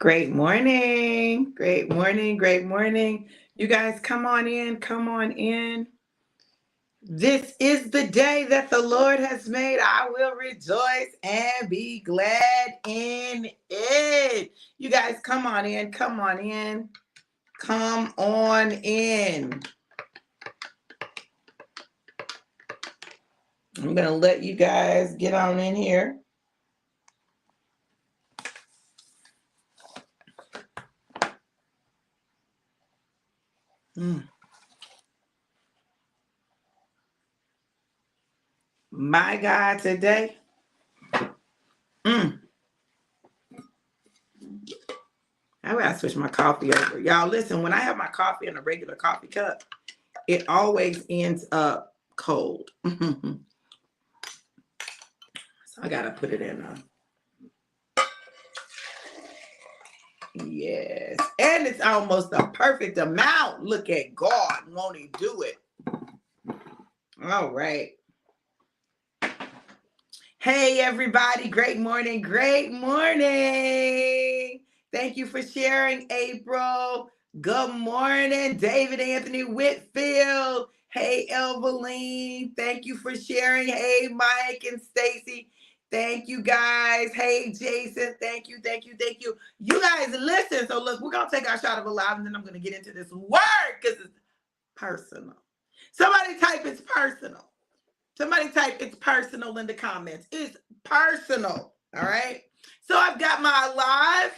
Great morning. Great morning. Great morning. You guys come on in. Come on in. This is the day that the Lord has made. I will rejoice and be glad in it. You guys come on in. Come on in. Come on in. I'm going to let you guys get on in here. My God, today. I gotta switch my coffee over. Y'all, listen, when I have my coffee in a regular coffee cup, it always ends up cold. So I gotta put it in. Yes. And it's almost a perfect amount. Look at God. Won't he do it? All right. Hey, everybody. Great morning. Great morning. Thank you for sharing, April. Good morning, David Anthony Whitfield. Hey, Elvaline. Thank you for sharing. Hey, Mike and Stacy. Thank you, guys. Hey, Jason. Thank you, thank you, thank you. You guys listen. So, look, we're going to take our shot of alive, and then I'm going to get into this word because it's personal. Somebody type it's personal. Somebody type it's personal in the comments. It's personal. All right. So I've got my alive.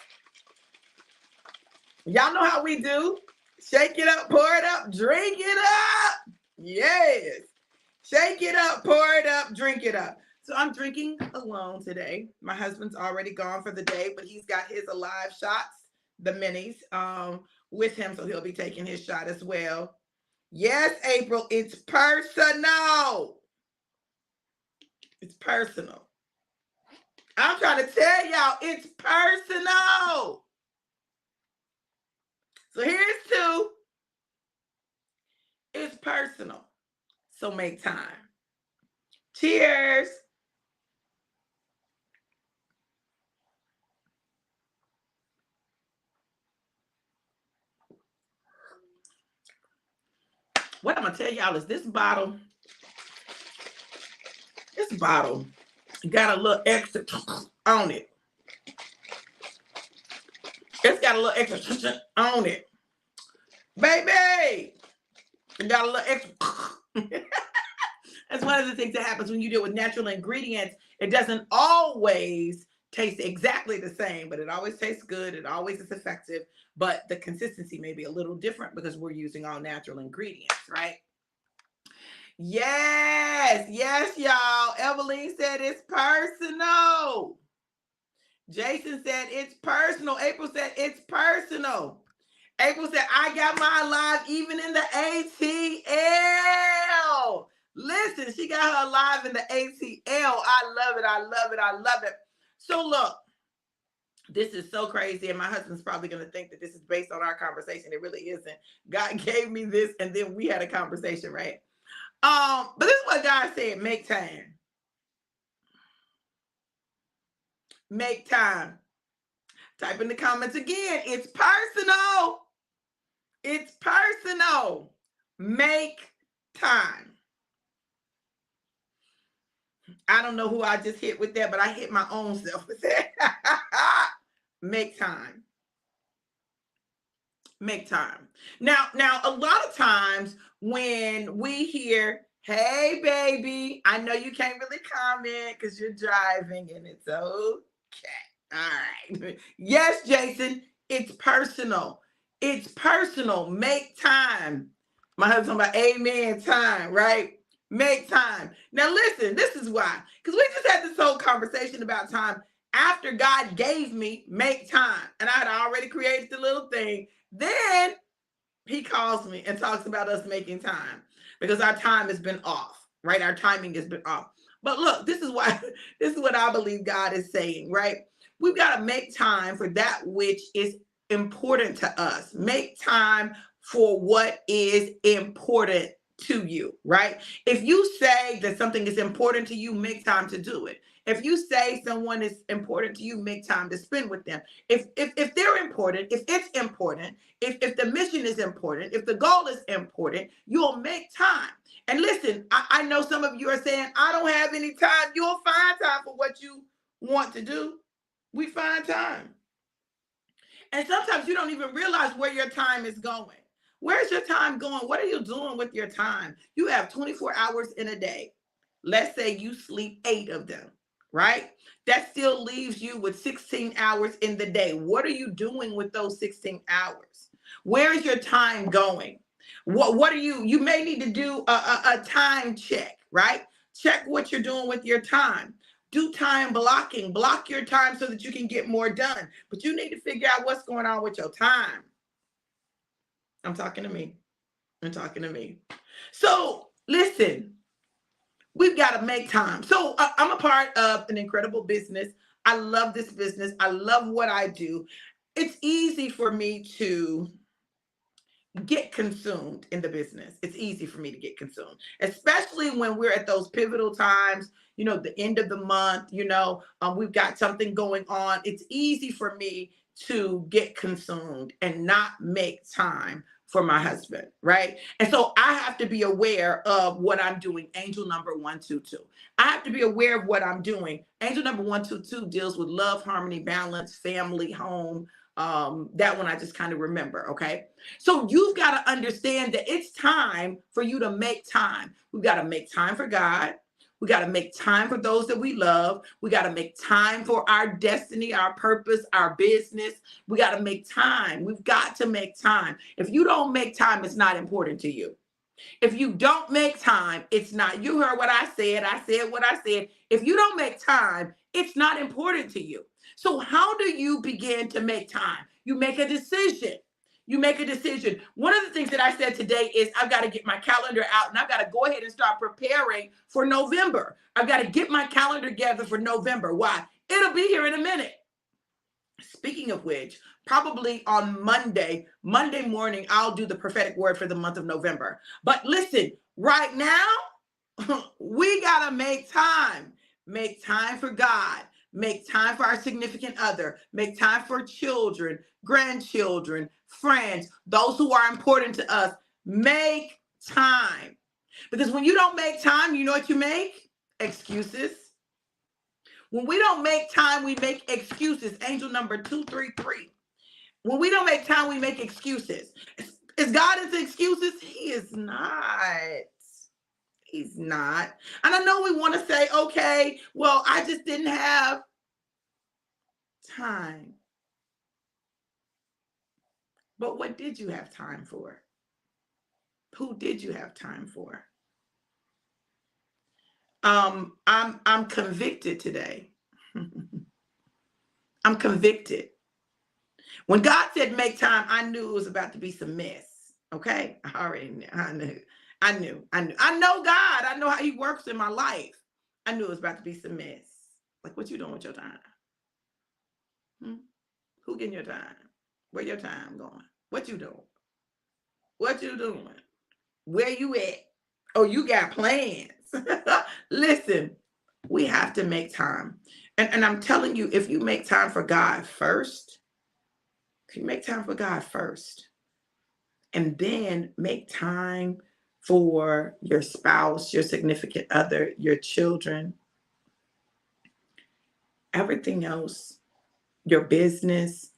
Y'all know how we do. Shake it up, pour it up, drink it up. Yes. Shake it up, pour it up, drink it up. So I'm drinking alone today. My husband's already gone for the day, but he's got his alive shots, the minis, with him. So he'll be taking his shot as well. Yes, April, it's personal. It's personal. I'm trying to tell y'all, it's personal. So here's two. It's personal. So make time. Cheers. What I'm going to tell y'all is this bottle got a little extra on it. It's got a little extra on it. Baby, it got a little extra. That's one of the things that happens when you deal with natural ingredients. It doesn't always taste exactly the same, but it always tastes good. It always is effective, but the consistency may be a little different because we're using all natural ingredients, right? Yes, yes, y'all. Evelyn said it's personal. Jason said it's personal. April said it's personal. April said, I got my alive even in the ATL. Listen, she got her alive in the ATL. I love it. I love it. I love it. So look, this is so crazy. And my husband's probably going to think that this is based on our conversation. It really isn't. God gave me this and then we had a conversation, right? But this is what God said, make time. Make time. Type in the comments again. It's personal. It's personal. Make time. I don't know who I just hit with that, but I hit my own self with that. Make time. Make time. Now, a lot of times when we hear, hey, baby, I know you can't really comment because you're driving and it's okay. All right. Yes, Jason, it's personal. It's personal. Make time. My husband's about amen time, right? Make time. Now, listen, this is why. Because we just had this whole conversation about time after God gave me make time. And I had already created the little thing. Then he calls me and talks about us making time because our time has been off, right? Our timing has been off. But look, this is what I believe God is saying, right? We've got to make time for that which is important to us. Make time for what is important to you, right? If you say that something is important to you, make time to do it. If you say someone is important to you, make time to spend with them. If they're important, if it's important, if the mission is important, if the goal is important, you'll make time. And listen, I know some of you are saying, I don't have any time. You'll find time for what you want to do. We find time. And sometimes you don't even realize where your time is going. Where's your time going? What are you doing with your time? You have 24 hours in a day. Let's say you sleep 8 of them, right? That still leaves you with 16 hours in the day. What are you doing with those 16 hours? Where is your time going? What are you may need to do a time check, right? Check what you're doing with your time. Do time blocking. Block your time so that you can get more done. But you need to figure out what's going on with your time. I'm talking to me. I'm talking to me. So listen, we've got to make time. So I'm a part of an incredible business. I love this business. I love what I do. It's easy for me to get consumed in the business. It's easy for me to get consumed, especially when we're at those pivotal times, the end of the month, we've got something going on. It's easy for me to get consumed and not make time for my husband, right? And so I have to be aware of what I'm doing. Angel number 122. I have to be aware of what I'm doing. Angel number 122 deals with love, harmony, balance, family, home. That one I just kind of remember. Okay. So you've got to understand that it's time for you to make time. We've got to make time for God. We got to make time for those that we love. We got to make time for our destiny, our purpose, our business. We got to make time. We've got to make time. If you don't make time, it's not important to you. If you don't make time, it's not. You heard what I said. I said what I said. If you don't make time, it's not important to you. So how do you begin to make time? You make a decision. You make a decision. One of the things that I said today is I've got to get my calendar out and I've got to go ahead and start preparing for November. I've got to get my calendar together for November. Why? It'll be here in a minute. Speaking of which, probably on Monday morning, I'll do the prophetic word for the month of November. But listen, right now, we got to make time. Make time for God. Make time for our significant other. Make time for children, grandchildren, friends, those who are important to us. Make time. Because when you don't make time, you know what you make? Excuses. When we don't make time, we make excuses. Angel number 233. When we don't make time, we make excuses. Is God into excuses? He is not. He's not. And I know we want to say, okay, well, I just didn't have time. But what did you have time for? Who did you have time for? I'm convicted today. I'm convicted. When God said make time, I knew it was about to be some mess. Okay? I already knew. I knew. I know God. I know how he works in my life. I knew it was about to be some mess. Like, what you doing with your time? Who getting your time? Where your time going? What you doing? What you doing? Where you at? Oh, you got plans. Listen, we have to make time. And I'm telling you, if you make time for God first, if you make time for God first, and then make time for your spouse, your significant other, your children, everything else, your business,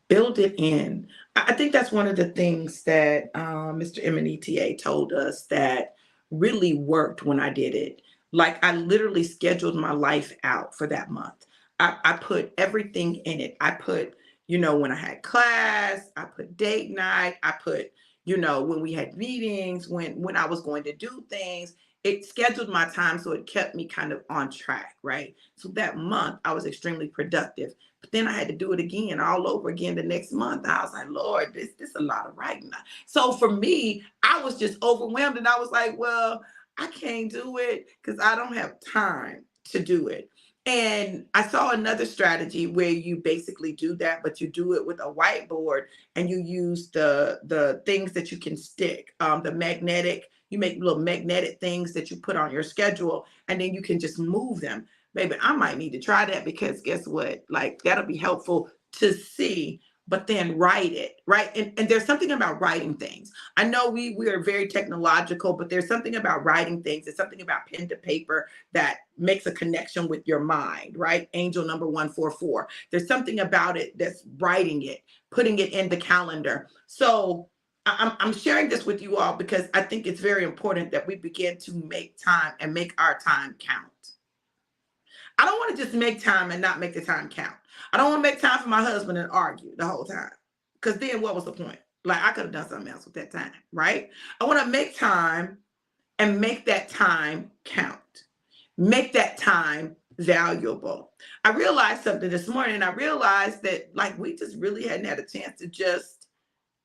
build it in. I think that's one of the things that Mr. Emanita told us that really worked when I did it. Like, I literally scheduled my life out for that month. I put everything in it. I put, when I had class, I put date night, I put, when we had meetings, when I was going to do things. It scheduled my time, so it kept me kind of on track, right? So that month, I was extremely productive. But then I had to do it again, all over again the next month. I was like, Lord, this is a lot of writing. So for me, I was just overwhelmed, and I was like, well, I can't do it because I don't have time to do it. And I saw another strategy where you basically do that, but you do it with a whiteboard, and you use the things that you can stick, the magnetic. You make little magnetic things that you put on your schedule, and then you can just move them. Baby, I might need to try that because guess what? Like that'll be helpful to see, but then write it, right? And there's something about writing things. I know we are very technological, but there's something about writing things. There's something about pen to paper that makes a connection with your mind, right? Angel number 144. There's something about it that's writing it, putting it in the calendar. So I'm sharing this with you all because I think it's very important that we begin to make time and make our time count. I don't want to just make time and not make the time count. I don't want to make time for my husband and argue the whole time. Because then what was the point? Like I could have done something else with that time, right? I want to make time and make that time count. Make that time valuable. I realized something this morning. I realized that like we just really hadn't had a chance to just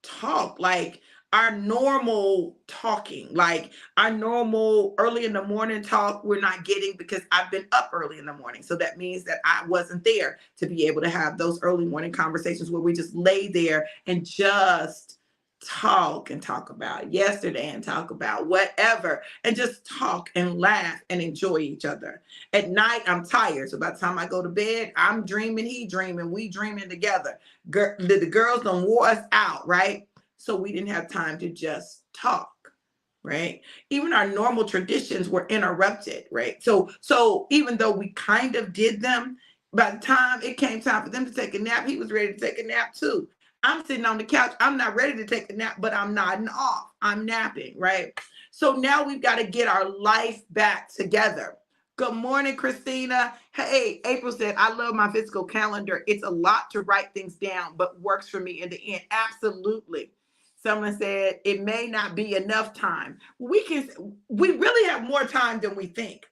talk like our normal talking, like our normal early in the morning talk, we're not getting because I've been up early in the morning. So that means that I wasn't there to be able to have those early morning conversations where we just lay there and just talk and talk about yesterday and talk about whatever and just talk and laugh and enjoy each other. At night, I'm tired. So by the time I go to bed, I'm dreaming, he dreaming, we dreaming together. The girls done wore us out, right? So we didn't have time to just talk, right? Even our normal traditions were interrupted, right? So even though we kind of did them, by the time it came time for them to take a nap, he was ready to take a nap too. I'm sitting on the couch. I'm not ready to take a nap, but I'm nodding off. I'm napping, right? So now we've got to get our life back together. Good morning, Christina. Hey, April said, I love my physical calendar. It's a lot to write things down, but works for me in the end. Absolutely. Someone said it may not be enough time. We really have more time than we think.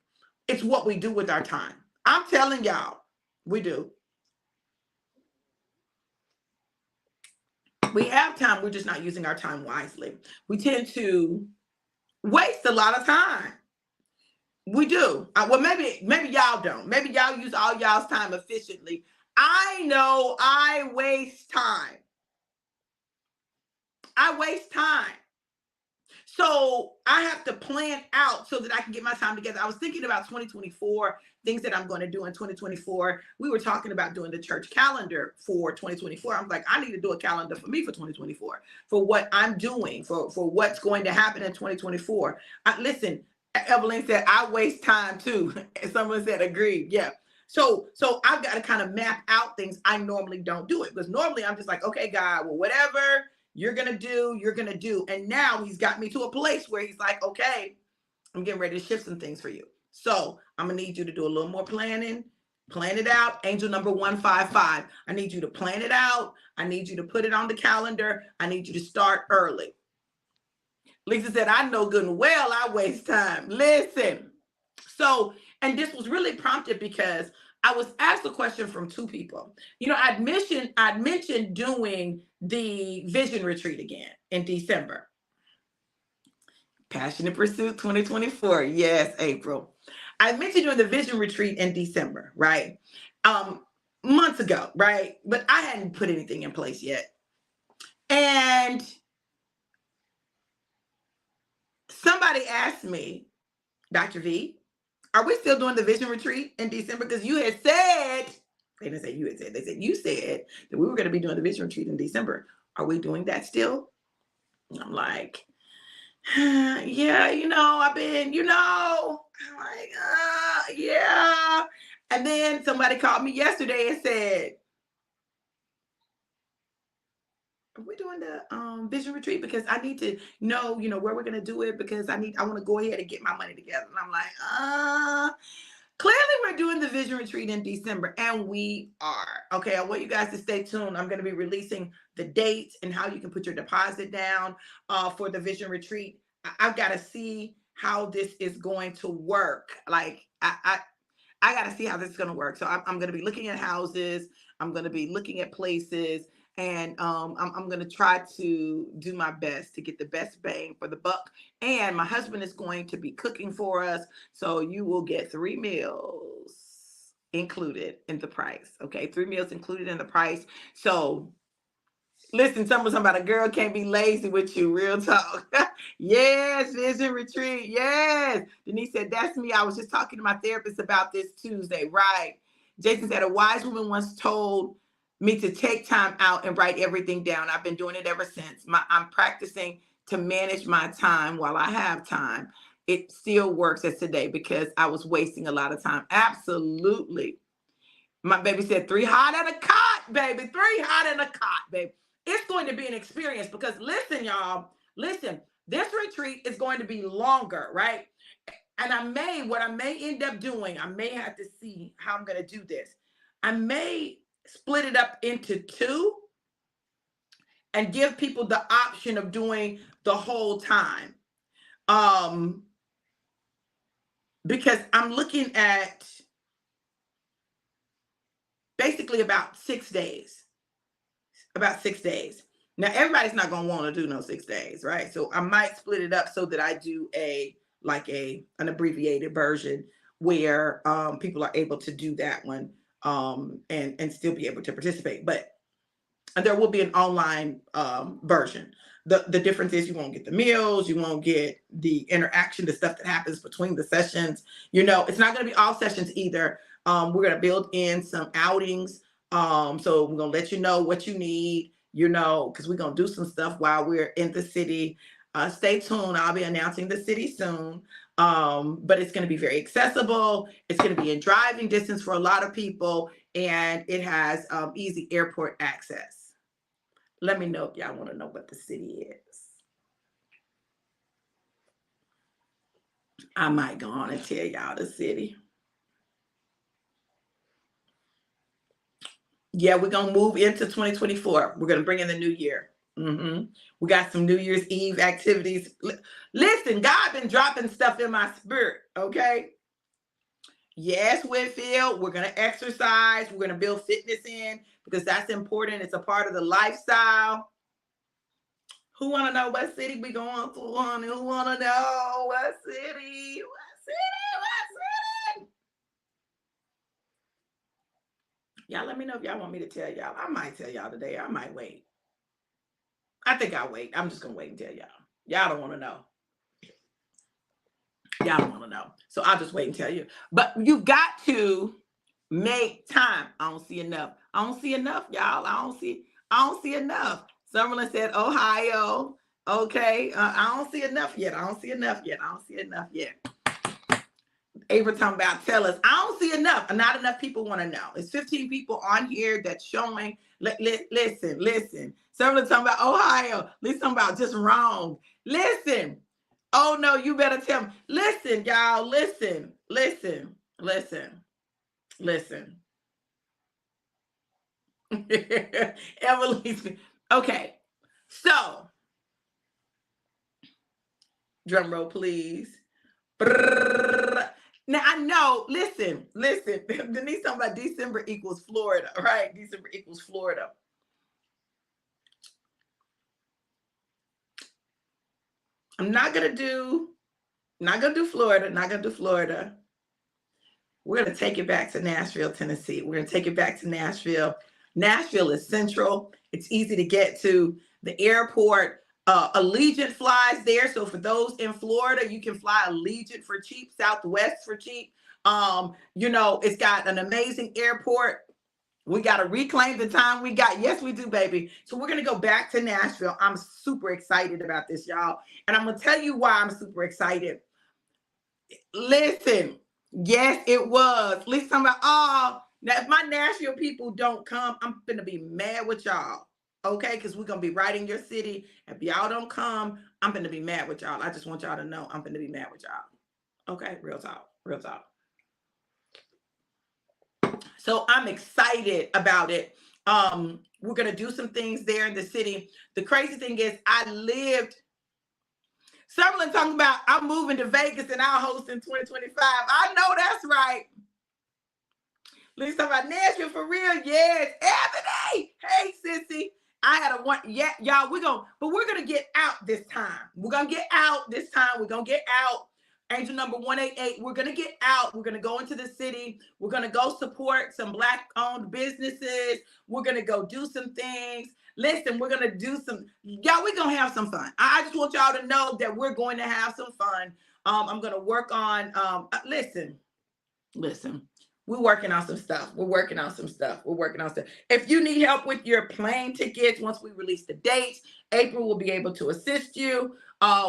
It's what we do with our time. I'm telling y'all, we do. We have time, we're just not using our time wisely. We tend to waste a lot of time. We do. Well, maybe y'all don't. Maybe y'all use all y'all's time efficiently. I know I waste time. I waste time. So I have to plan out so that I can get my time together. I was thinking about 2024, things that I'm going to do in 2024. We were talking about doing the church calendar for 2024. I'm like, I need to do a calendar for me for 2024, for what I'm doing, for what's going to happen in 2024. Listen, Evelyn said, I waste time too. And someone said, agreed. Yeah. So I've got to kind of map out things I normally don't do it because normally I'm just like, okay, God, well, whatever you're going to do. And now he's got me to a place where he's like, okay, I'm getting ready to shift some things for you. So I'm going to need you to do a little more planning. Plan it out. Angel number 155. I need you to plan it out. I need you to put it on the calendar. I need you to start early. Lisa said, I know good and well I waste time. Listen. So, and this was really prompted because I was asked a question from two people. You know, I'd mentioned doing the vision retreat again in December. Passionate Pursuit 2024. Yes, April. I mentioned doing the vision retreat in December, right? Months ago, right? But I hadn't put anything in place yet. And somebody asked me, Dr. V, are we still doing the vision retreat in December? Because you had said, they didn't say you had said, they said you said that we were going to be doing the vision retreat in December. Are we doing that still? And I'm like, yeah, I've been, I'm like, yeah. And then somebody called me yesterday and said, are we doing the vision retreat? Because I need to know, where we're going to do it because I want to go ahead and get my money together. And I'm like, clearly we're doing the vision retreat in December, and we are. Okay, I want you guys to stay tuned. I'm going to be releasing the dates and how you can put your deposit down for the vision retreat. I've got to see how this is going to work. Like, I got to see how this is going to work. So I'm going to be looking at houses. I'm going to be looking at places. And I'm going to try to do my best to get the best bang for the buck. And my husband is going to be cooking for us. So you will get 3 meals included in the price. Okay, 3 meals included in the price. So Listen, something about a girl can't be lazy with you. Real talk. Yes, vision retreat. Yes. Denise said, that's me. I was just talking to my therapist about this Tuesday. Right. Jason said, a wise woman once told me to take time out and write everything down. I've been doing it ever since. I'm practicing to manage my time while I have time. It still works as today because I was wasting a lot of time. Absolutely. My baby said 3 hot in a cot, baby. 3 hot in a cot, baby. It's going to be an experience because listen, y'all, listen, this retreat is going to be longer, right? And what I may end up doing, I may have to see how I'm going to do this. I may split it up into 2 and give people the option of doing the whole time. Because I'm looking at basically about 6 days. About 6 days. Now, everybody's not going to want to do no 6 days, right? So I might split it up so that I do an abbreviated version where people are able to do that one and still be able to participate. But there will be an online version. The difference is you won't get the meals, you won't get the interaction, the stuff that happens between the sessions. It's not going to be all sessions either. We're going to build in some outings. So we're going to let you know what you need, because we're going to do some stuff while we're in the city. Stay tuned. I'll be announcing the city soon. But it's going to be very accessible. It's going to be in driving distance for a lot of people. And it has easy airport access. Let me know if y'all want to know what the city is. I might go on and tell y'all the city. Yeah, we're going to move into 2024. We're going to bring in the new year. We got some New Year's Eve activities. Listen, God been dropping stuff in my spirit, okay? Yes, Whitfield, we're going to exercise. We're going to build fitness in because that's important. It's a part of the lifestyle. Who want to know what city we going to, honey? Who want to know what city? What city? Y'all let me know if y'all want me to tell y'all. I might tell y'all today. I might wait. I think I'll wait. I'm just going to wait and tell y'all. Y'all don't want to know. Y'all don't want to know. So I'll just wait and tell you. But you've got to make time. I don't see enough. I don't see enough, y'all. I don't see enough. Summerlin said, Ohio. Okay. I don't see enough yet. I don't see enough yet. April talking about tell us. I don't see enough. Not enough people want to know. It's 15 people on here that's showing. Listen. Summerlin talking about Ohio. Listen talking about just wrong. Listen. Oh no, you better tell me. Listen, y'all. Listen. Emily. Okay. So, drum roll, please. Now I know, listen. Denise talking about December equals Florida, right? December equals Florida. I'm not gonna do Florida. We're gonna take it back to Nashville, Tennessee. We're gonna take it back to Nashville. Nashville is central. It's easy to get to the airport. Allegiant flies there. So for those in Florida, you can fly Allegiant for cheap, Southwest for cheap. It's got an amazing airport. We got to reclaim the time we got. Yes, we do, baby. So we're going to go back to Nashville. I'm super excited about this, y'all. And I'm going to tell you why I'm super excited. Listen, yes, it was. Listen, talking about, now if my Nashville people don't come, I'm going to be mad with y'all. Okay, because we're going to be right in your city. If y'all don't come, I'm going to be mad with y'all. I just want y'all to know I'm going to be mad with y'all. Okay, real talk. So I'm excited about it. We're going to do some things there in the city. The crazy thing is Summerlin talking about I'm moving to Vegas and I'll host in 2025. I know that's right. Let's talk about Nashville for real. Yes. Ebony. Hey, sissy. I had a one. Yeah, y'all, we're going to get out this time. We're going to get out this time. We're going to get out. Angel number 188. We're going to get out. We're going to go into the city. We're going to go support some Black-owned businesses. We're going to go do some things. Listen, we're going to do some, y'all, we're going to have some fun. I just want y'all to know that we're going to have some fun. I'm going to work on, listen, we're working on some stuff. We're working on some stuff. If you need help with your plane tickets, once we release the dates, April will be able to assist you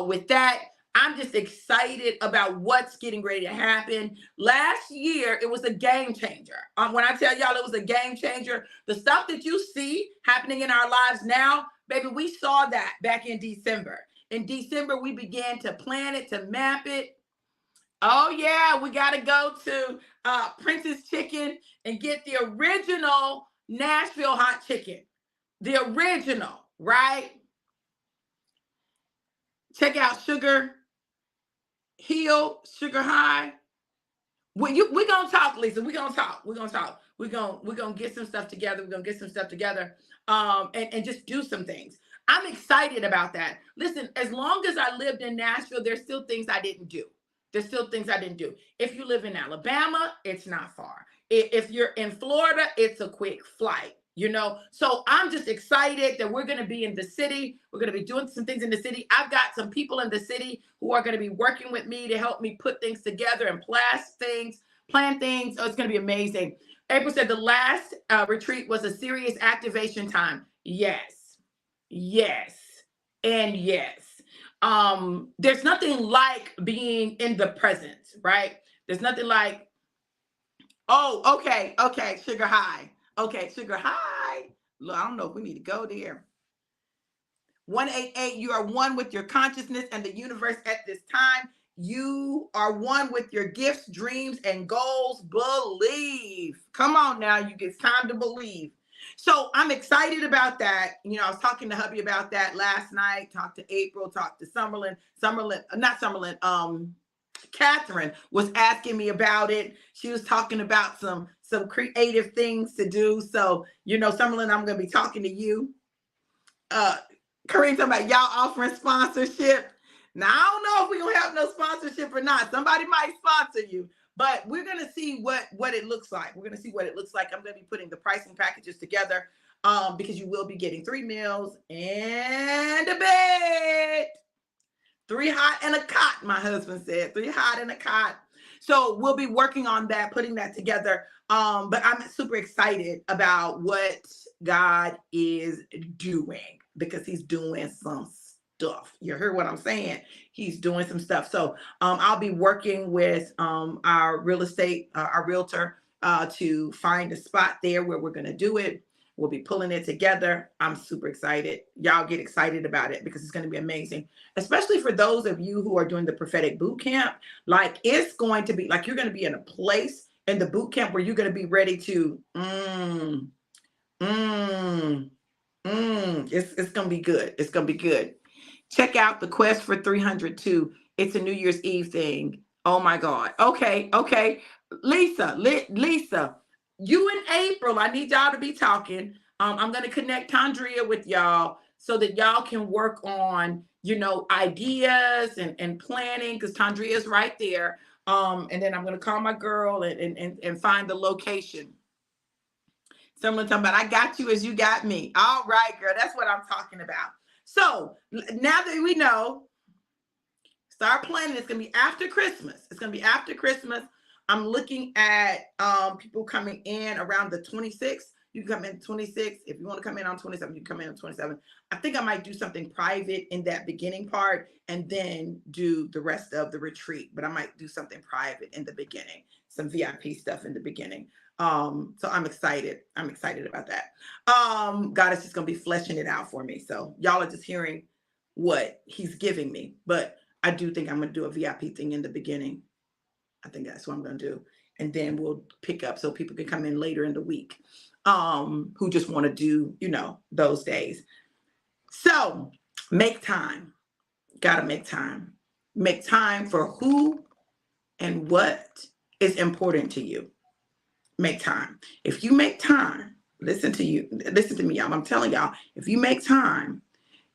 with that. I'm just excited about what's getting ready to happen. Last year, it was a game changer. When I tell y'all it was a game changer, the stuff that you see happening in our lives now, baby, we saw that back in December. In December, we began to plan it, to map it. Oh, yeah, we got to go to Prince's Chicken and get the original Nashville hot chicken. The original, right? Check out Sugar Hill, Sugar High. We're going to talk, Lisa. We're going to talk. We're going to get some stuff together. And just do some things. I'm excited about that. Listen, as long as I lived in Nashville, there's still things I didn't do. If you live in Alabama, it's not far. If you're in Florida, it's a quick flight, So I'm just excited that we're going to be in the city. We're going to be doing some things in the city. I've got some people in the city who are going to be working with me to help me put things together and plan things. Oh, it's going to be amazing. April said the last retreat was a serious activation time. Yes, and yes. There's nothing like being in the present, right? There's nothing like, oh, okay, Sugar High. Okay, Sugar High. Look, I don't know if we need to go there. 188, you are one with your consciousness and the universe at this time. You are one with your gifts, dreams, and goals. Believe. Come on now, it's time to believe. So I'm excited about that. I was talking to hubby about that last night, talked to April, talked to Catherine was asking me about it. She was talking about some creative things to do. So, Summerlin, I'm going to be talking to you. Kareem talking about y'all offering sponsorship. Now, I don't know if we're going to have no sponsorship or not. Somebody might sponsor you. But we're going to see what it looks like. I'm going to be putting the pricing packages together because you will be getting 3 meals and a bed. 3 hot and a cot, my husband said. 3 hot and a cot. So we'll be working on that, putting that together. But I'm super excited about what God is doing because he's doing some stuff. You heard what I'm saying? He's doing some stuff. So I'll be working with our real estate, our realtor, to find a spot there where we're going to do it. We'll be pulling it together. I'm super excited. Y'all get excited about it because it's going to be amazing, especially for those of you who are doing the prophetic boot camp. Like it's going to be like you're going to be in a place in the boot camp where you're going to be ready to it's going to be good. It's going to be good. Check out the Quest for 302. It's a New Year's Eve thing. Oh my God. Okay. Lisa, you and April, I need y'all to be talking. I'm going to connect Tandria with y'all so that y'all can work on, ideas and planning because Tandria is right there. And then I'm going to call my girl and find the location. Someone talking about, I got you as you got me. All right, girl. That's what I'm talking about. So now that we know, start planning. It's going to be after Christmas. I'm looking at people coming in around the 26th. You can come in 26th. If you want to come in on 27th, you can come in on 27th. I think I might do something private in that beginning part and then do the rest of the retreat. But I might do something private in the beginning, some VIP stuff in the beginning. So I'm excited. About that. God is just going to be fleshing it out for me. So y'all are just hearing what he's giving me. But I do think I'm going to do a VIP thing in the beginning. I think that's what I'm going to do. And then we'll pick up so people can come in later in the week who just want to do, those days. So make time. Got to make time. Make time for who and what is important to you. Make time. If you make time, listen to me, y'all. I'm telling y'all, if you make time,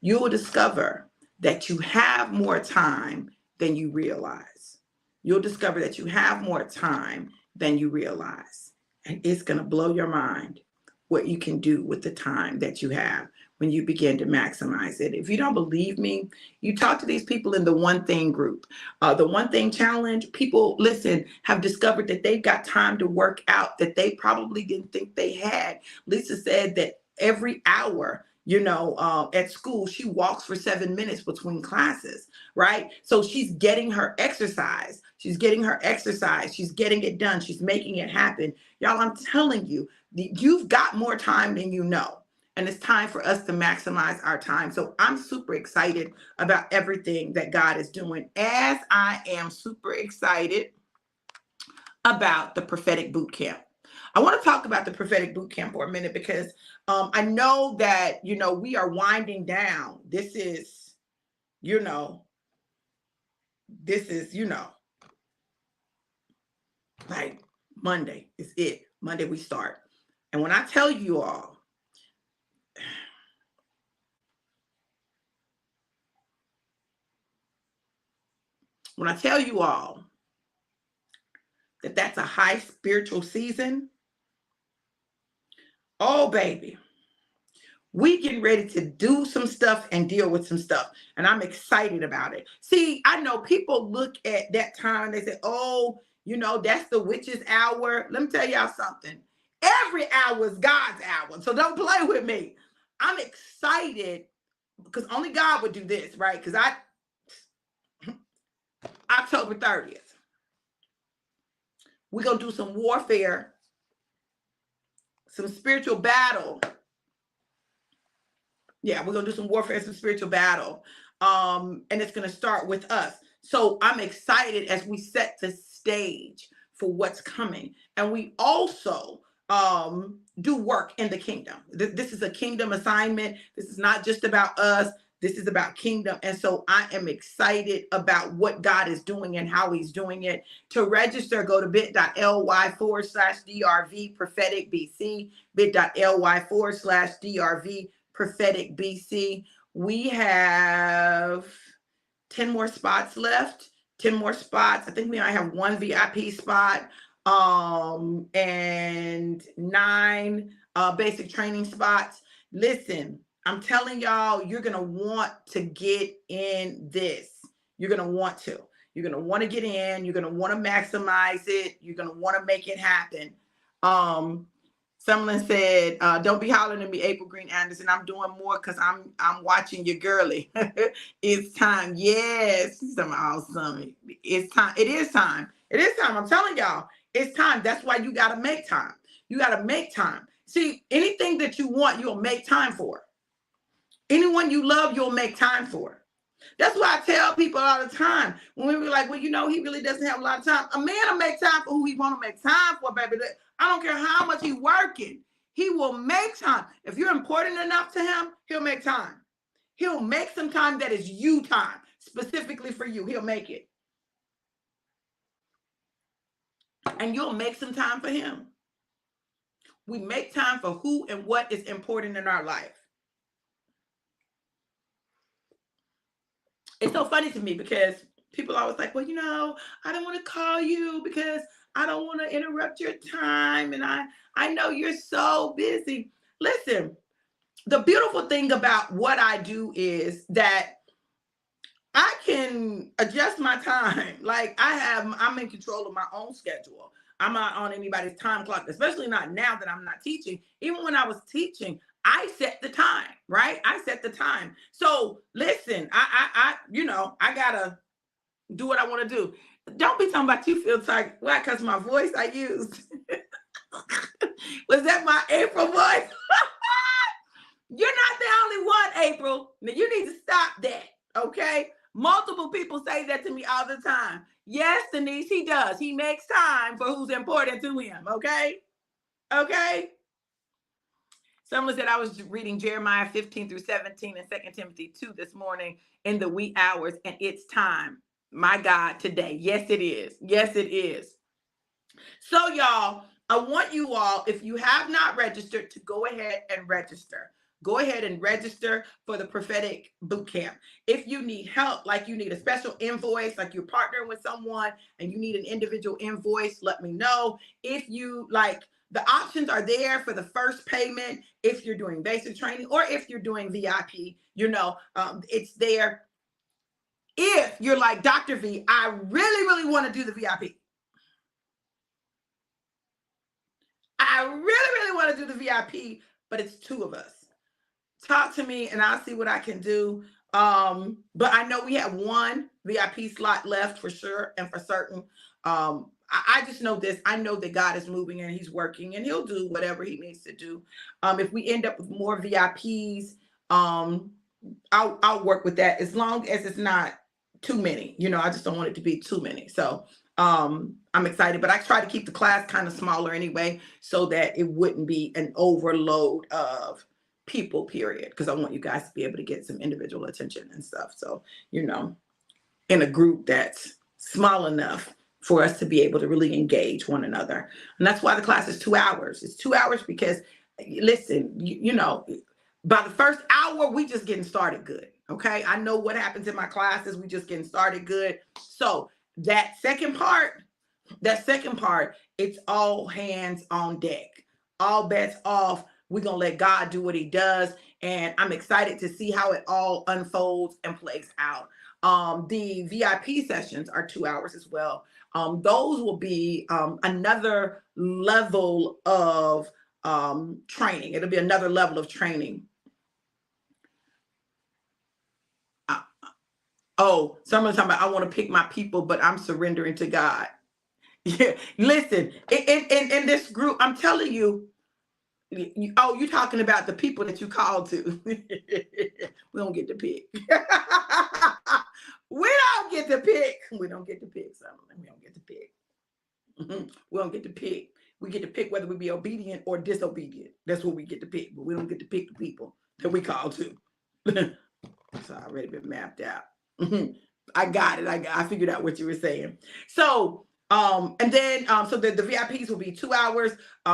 you will discover that you have more time than you realize. you'll discover that you have more time than you realize. And it's going to blow your mind what you can do with the time that you have when you begin to maximize it. If you don't believe me, you talk to these people in the One Thing group. The One Thing Challenge, people, listen, have discovered that they've got time to work out that they probably didn't think they had. Lisa said that every hour, at school, she walks for 7 minutes between classes, right? So she's getting her exercise. She's getting her exercise. She's getting it done. She's making it happen. Y'all, I'm telling you, you've got more time than you know. And it's time for us to maximize our time. So I'm super excited about everything that God is doing, as I am super excited about the prophetic boot camp. I want to talk about the prophetic boot camp for a minute because I know that, we are winding down. This is like Monday is it. Monday we start. And when I tell you all, that that's a high spiritual season, oh, baby, we getting ready to do some stuff and deal with some stuff. And I'm excited about it. See, I know people look at that time, they say, oh, that's the witch's hour. Let me tell y'all something. Every hour is God's hour. So don't play with me. I'm excited because only God would do this, right? Because October 30th, we're going to do some warfare, some spiritual battle. Yeah, we're going to do some warfare, some spiritual battle. And it's going to start with us. So I'm excited as we set the stage for what's coming. And we also do work in the kingdom. This is a kingdom assignment. This is not just about us. This is about kingdom. And so I am excited about what God is doing and how he's doing it. To register, go to bit.ly/DRV prophetic BC, bit.ly/DRV prophetic BC. We have 10 more spots left. 10 more spots. I think we only have one VIP spot, and 9 basic training spots. Listen, I'm telling y'all, you're going to want to get in this. You're going to want to. You're going to want to get in. You're going to want to maximize it. You're going to want to make it happen. Someone said, don't be hollering at me, April Green Anderson. I'm doing more because I'm watching your girly. It's time. Yes. Some awesome. It's time. It is time. It is time. I'm telling y'all, it's time. That's why you got to make time. You got to make time. See, anything that you want, you'll make time for. Anyone you love, you'll make time for. That's why I tell people all the time when we be like, well, he really doesn't have a lot of time. A man will make time for who he want to make time for, baby. I don't care how much he's working. He will make time. If you're important enough to him, he'll make time. He'll make some time that is you time, specifically for you. He'll make it. And you'll make some time for him. We make time for who and what is important in our life. It's so funny to me because people are always like, well, I don't want to call you because I don't want to interrupt your time. And I know you're so busy. Listen, the beautiful thing about what I do is that I can adjust my time. Like I'm in control of my own schedule. I'm not on anybody's time clock, especially not now that I'm not teaching. Even when I was teaching, I set the time, right? I set the time. So listen, I gotta do what I want to do. Don't be talking about you feel tired. Why? Because my voice I used. Was that my April voice? You're not the only one, April. Now you need to stop that, okay? Multiple people say that to me all the time. Yes, Denise, he does. He makes time for who's important to him, okay? Okay? Someone said I was reading Jeremiah 15 through 17 and 2 Timothy 2 this morning in the wee hours, and it's time. My God, today. Yes, it is. Yes, it is. So, y'all, I want you all, if you have not registered, to go ahead and register. go ahead and register for the prophetic boot camp. If you need help, like you need a special invoice, like you're partnering with someone and you need an individual invoice, let me know. If you like, the options are there for the first payment if you're doing basic training or if you're doing VIP, it's there. If you're like, Dr. V, I really, really want to do the VIP. I really, really want to do the VIP, but it's 2 of us. Talk to me and I'll see what I can do. But I know we have 1 VIP slot left for sure and for certain. I just know this. I know that God is moving and he's working and he'll do whatever he needs to do. If we end up with more VIPs, I'll work with that as long as it's not too many. I just don't want it to be too many. So I'm excited, but I try to keep the class kind of smaller anyway, so that it wouldn't be an overload of people, period. Because I want you guys to be able to get some individual attention and stuff. So, in a group that's small enough for us to be able to really engage one another. And that's why the class is 2 hours. It's 2 hours because, listen, by the first hour, we just getting started good. Okay. I know what happens in my classes. We just getting started good. So that second part, it's all hands on deck. All bets off. We're going to let God do what he does. And I'm excited to see how it all unfolds and plays out. The VIP sessions are 2 hours as well. Those will be another level of training. It'll be another level of training. Someone's talking about, I want to pick my people, but I'm surrendering to God. Yeah, listen, in this group, I'm telling you, you're talking about the people that you called to. We don't get to pick. We don't get to pick. We don't get to pick. We don't get to pick. We don't get to pick. We get to pick whether we be obedient or disobedient. That's what we get to pick. But we don't get to pick the people that we call to. It's already been mapped out. I got it. I figured out what you were saying. So, and then, so the VIPs will be 2 hours.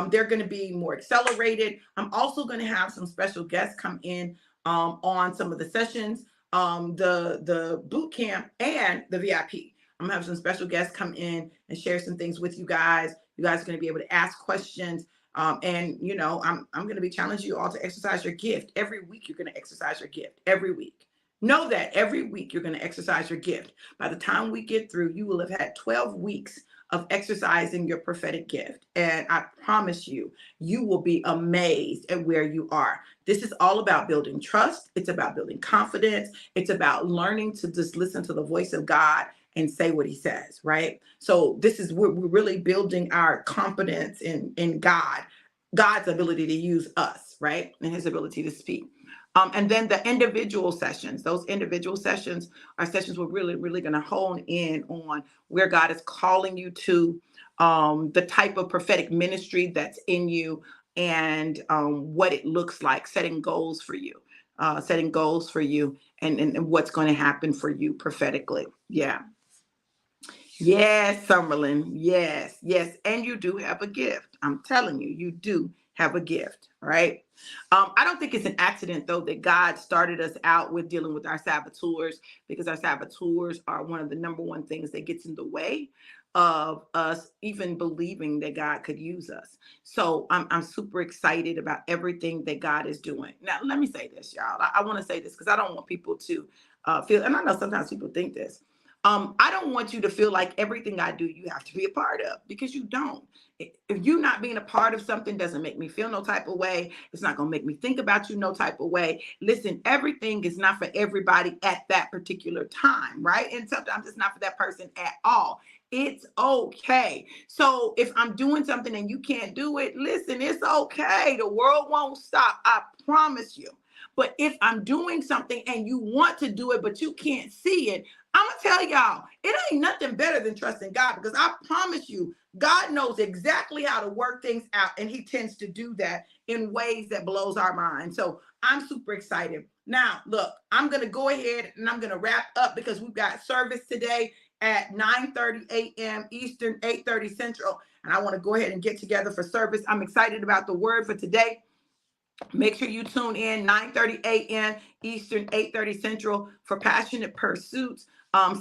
They're going to be more accelerated. I'm also going to have some special guests come in on some of the sessions, the boot camp and the VIP. I'm gonna have some special guests come in and share some things with you guys. You guys are going to be able to ask questions. And I'm going to be challenging you all to exercise your gift. Every week, you're going to exercise your gift. Every week. Know that every week you're going to exercise your gift. By the time we get through, you will have had 12 weeks of exercising your prophetic gift. And I promise you, you will be amazed at where you are. This is all about building trust. It's about building confidence. It's about learning to just listen to the voice of God and say what he says, right? So we're really building our confidence in God's ability to use us, right? And his ability to speak. And then the individual sessions, those individual sessions are sessions we're really, really going to hone in on where God is calling you to, the type of prophetic ministry that's in you, and what it looks like, setting goals for you, and what's going to happen for you prophetically. Yeah. Yes, Summerlin. Yes, yes. And you do have a gift. I'm telling you, you do have a gift, right? I don't think it's an accident, though, that God started us out with dealing with our saboteurs, because our saboteurs are one of the number one things that gets in the way of us even believing that God could use us. So I'm super excited about everything that God is doing. Now, let me say this, y'all. I want to say this because I don't want people to feel, and I know sometimes people think this. I don't want you to feel like everything I do, you have to be a part of, because you don't. If you not being a part of something doesn't make me feel no type of way, it's not going to make me think about you no type of way. Listen, everything is not for everybody at that particular time, right? And sometimes it's not for that person at all. It's okay. So if I'm doing something and you can't do it, listen, it's okay. The world won't stop. I promise you. But if I'm doing something and you want to do it, but you can't see it, I'm going to tell y'all, it ain't nothing better than trusting God, because I promise you, God knows exactly how to work things out, and he tends to do that in ways that blows our mind. So I'm super excited. Now, look, I'm going to go ahead and I'm going to wrap up, because we've got service today at 9:30 a.m. Eastern, 8:30 Central, and I want to go ahead and get together for service. I'm excited about the word for today. Make sure you tune in 9:30 a.m. Eastern, 8:30 Central for Passionate Pursuits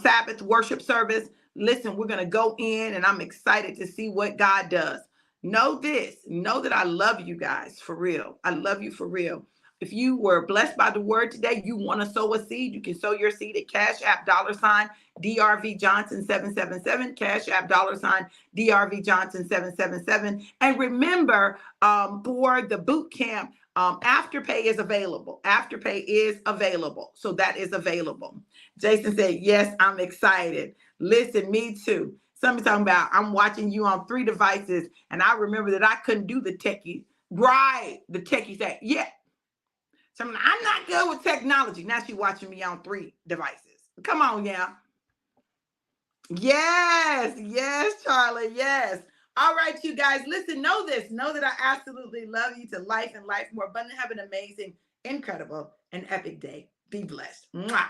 Sabbath worship service. Listen, we're going to go in and I'm excited to see what God does. Know this, know that I love you guys for real. I love you for real. If you were blessed by the word today, you want to sow a seed, you can sow your seed at Cash App $ DRV Johnson 777, Cash App $DRV Johnson 777. And remember, for the boot camp, Afterpay is available. Afterpay is available. So that is available. Jason said, yes, I'm excited. Listen, me too. Somebody talking about, I'm watching you on 3 devices. And I remember that I couldn't do the techie. Right. The techie said, yeah. So I'm not good with technology. Now she's watching me on 3 devices. Come on, yeah. Yes, yes, Charlie, yes. All right, you guys, listen, know this. Know that I absolutely love you to life and life more abundant. Have an amazing, incredible, and epic day. Be blessed. Mwah.